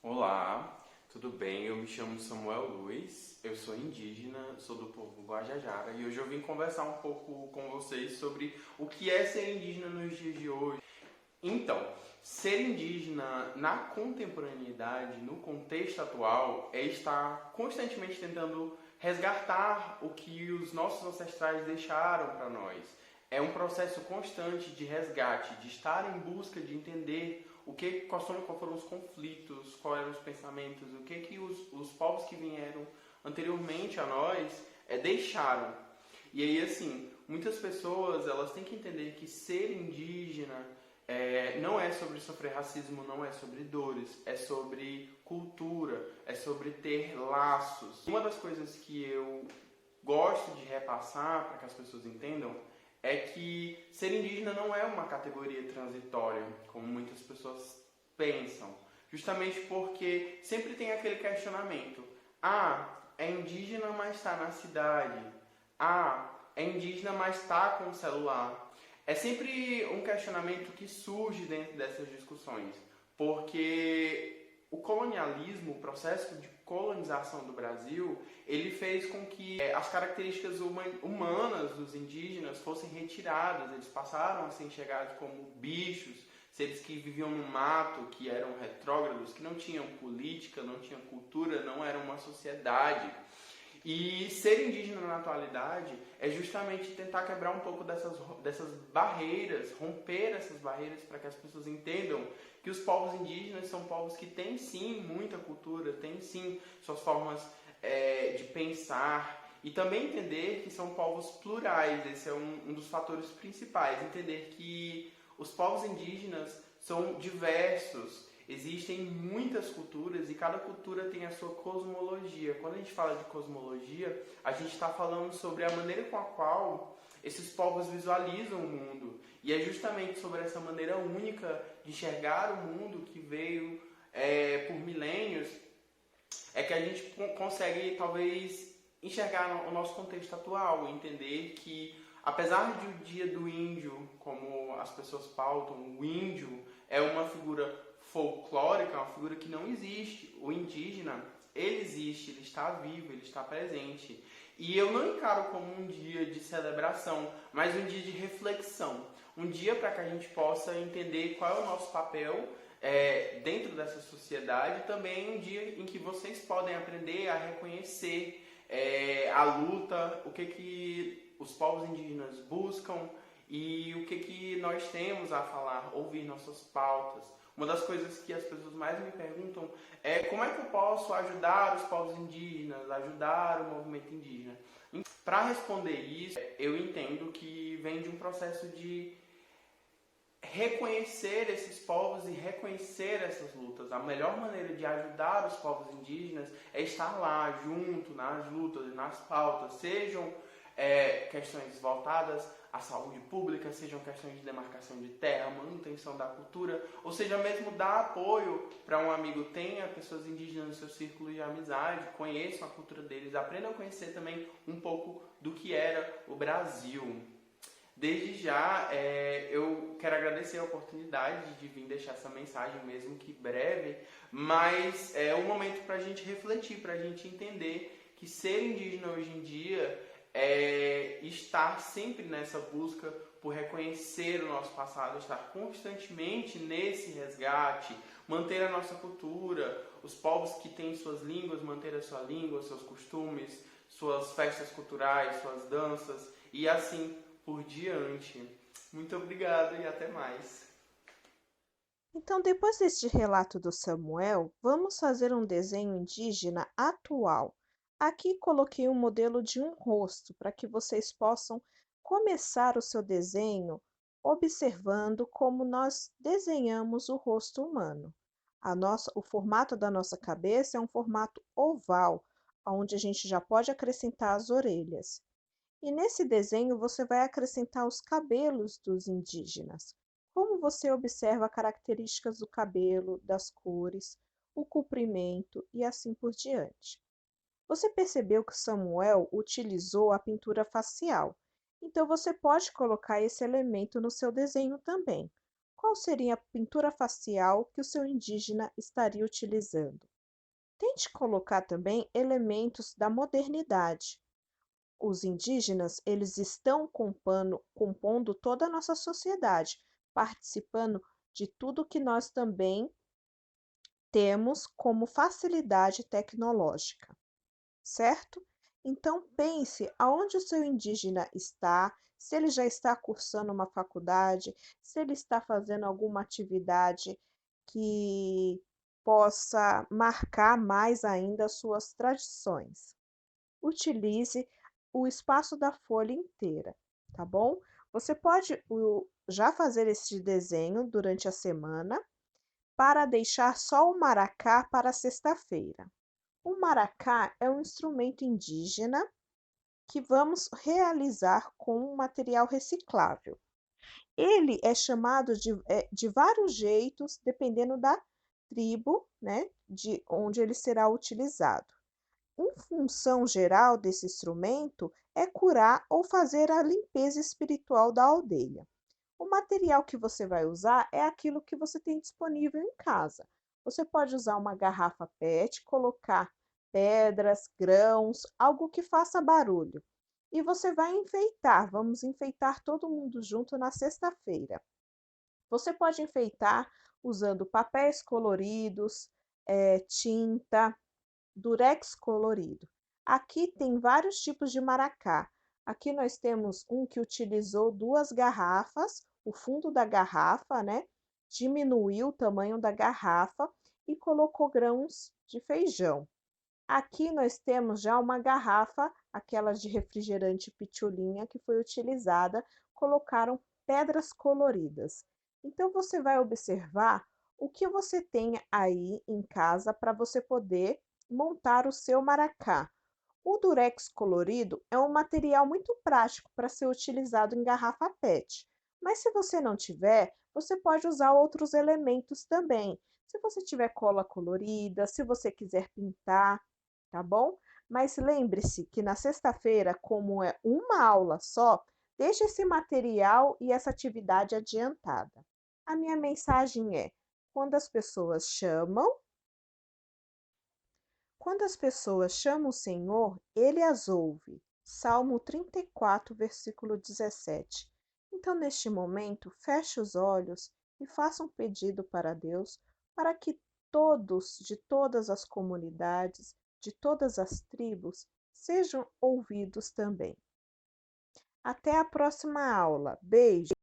Olá, tudo bem? Eu me chamo Samuel Luiz, eu sou indígena, sou do povo Guajajara e hoje eu vim conversar um pouco com vocês sobre o que é ser indígena nos dias de hoje. Então, ser indígena na contemporaneidade, no contexto atual, é estar constantemente tentando resgatar o que os nossos ancestrais deixaram para nós. É um processo constante de resgate, de estar em busca de entender quais foram os conflitos, quais eram os pensamentos, que os povos que vieram anteriormente a nós deixaram. E aí, assim, muitas pessoas elas têm que entender que ser indígena não é sobre sofrer racismo, não é sobre dores, é sobre cultura, é sobre ter laços. Uma das coisas que eu gosto de repassar para que as pessoas entendam é que ser indígena não é uma categoria transitória, como muitas pessoas pensam. Justamente porque sempre tem aquele questionamento. Ah, é indígena, mas está na cidade. Ah, é indígena, mas está com o celular. É sempre um questionamento que surge dentro dessas discussões, porque o colonialismo, o processo de colonização do Brasil, ele fez com que as características humanas dos indígenas fossem retiradas. Eles passaram a ser enxergados como bichos, seres que viviam no mato, que eram retrógrados, que não tinham política, não tinham cultura, não eram uma sociedade. E ser indígena na atualidade é justamente tentar quebrar um pouco dessas barreiras, romper essas barreiras para que as pessoas entendam que os povos indígenas são povos que têm sim muita cultura, têm sim suas formas de pensar e também entender que são povos plurais. Esse é um dos fatores principais, entender que os povos indígenas são diversos. Existem muitas culturas e cada cultura tem a sua cosmologia. Quando a gente fala de cosmologia, a gente está falando sobre a maneira com a qual esses povos visualizam o mundo. E é justamente sobre essa maneira única de enxergar o mundo que veio por milênios que a gente consegue talvez enxergar o nosso contexto atual, entender que apesar de o dia do índio, como as pessoas pautam, o índio é uma figura folclórica, uma figura que não existe. O indígena, ele existe, ele está vivo, ele está presente. E eu não encaro como um dia de celebração, mas um dia de reflexão. Um dia para que a gente possa entender qual é o nosso papel dentro dessa sociedade. Também um dia em que vocês podem aprender a reconhecer a luta, o que os povos indígenas buscam e o que nós temos a falar, ouvir nossas pautas. Uma das coisas que as pessoas mais me perguntam é como é que eu posso ajudar os povos indígenas, ajudar o movimento indígena. Para responder isso, eu entendo que vem de um processo de reconhecer esses povos e reconhecer essas lutas. A melhor maneira de ajudar os povos indígenas é estar lá, junto, nas lutas e nas pautas, sejam questões voltadas à saúde pública, sejam questões de demarcação de terra, manutenção da cultura, ou seja, mesmo dar apoio para um amigo, tenha pessoas indígenas no seu círculo de amizade, conheçam a cultura deles, aprendam a conhecer também um pouco do que era o Brasil. Desde já, eu quero agradecer a oportunidade de vir deixar essa mensagem, mesmo que breve, mas é um momento para a gente refletir, para a gente entender que ser indígena hoje em dia é estar sempre nessa busca por reconhecer o nosso passado, estar constantemente nesse resgate, manter a nossa cultura, os povos que têm suas línguas, manter a sua língua, seus costumes, suas festas culturais, suas danças e assim por diante. Muito obrigado e até mais. Então, depois deste relato do Samuel, vamos fazer um desenho indígena atual. Aqui coloquei um modelo de um rosto para que vocês possam começar o seu desenho observando como nós desenhamos o rosto humano. O formato da nossa cabeça é um formato oval, onde a gente já pode acrescentar as orelhas. E nesse desenho você vai acrescentar os cabelos dos indígenas. Como você observa características do cabelo, das cores, o comprimento e assim por diante. Você percebeu que Samuel utilizou a pintura facial, então você pode colocar esse elemento no seu desenho também. qual seria a pintura facial que o seu indígena estaria utilizando? Tente colocar também elementos da modernidade. Os indígenas, eles estão compondo toda a nossa sociedade, participando de tudo que nós também temos como facilidade tecnológica, certo? Então pense aonde o seu indígena está, se ele já está cursando uma faculdade, se ele está fazendo alguma atividade que possa marcar mais ainda as suas tradições. Utilize o espaço da folha inteira, tá bom? Você pode já fazer esse desenho durante a semana para deixar só o maracá para sexta-feira. O maracá é um instrumento indígena que vamos realizar com um material reciclável. Ele é chamado de vários jeitos, dependendo da tribo, né, de onde ele será utilizado. Em função geral desse instrumento é curar ou fazer a limpeza espiritual da aldeia. O material que você vai usar é aquilo que você tem disponível em casa. Você pode usar uma garrafa PET, colocar pedras, grãos, algo que faça barulho. E você vai enfeitar, vamos enfeitar todo mundo junto na sexta-feira. Você pode enfeitar usando papéis coloridos, tinta, durex colorido. Aqui tem vários tipos de maracá. Aqui nós temos um que utilizou duas garrafas, o fundo da garrafa, né? Diminuiu o tamanho da garrafa e colocou grãos de feijão. Aqui nós temos já uma garrafa, aquela de refrigerante pitulinha que foi utilizada, colocaram pedras coloridas. Então você vai observar o que você tem aí em casa para você poder montar o seu maracá. O durex colorido é um material muito prático para ser utilizado em garrafa PET, mas se você não tiver, você pode usar outros elementos também. Se você tiver cola colorida, se você quiser pintar, tá bom? Mas lembre-se que na sexta-feira, como é uma aula só, deixe esse material e essa atividade adiantada. A minha mensagem é: quando as pessoas chamam, quando as pessoas chamam o Senhor, ele as ouve. Salmo 34, versículo 17. Então, neste momento, feche os olhos e faça um pedido para Deus para que todos, de todas as comunidades, de todas as tribos, sejam ouvidos também. Até a próxima aula. Beijo!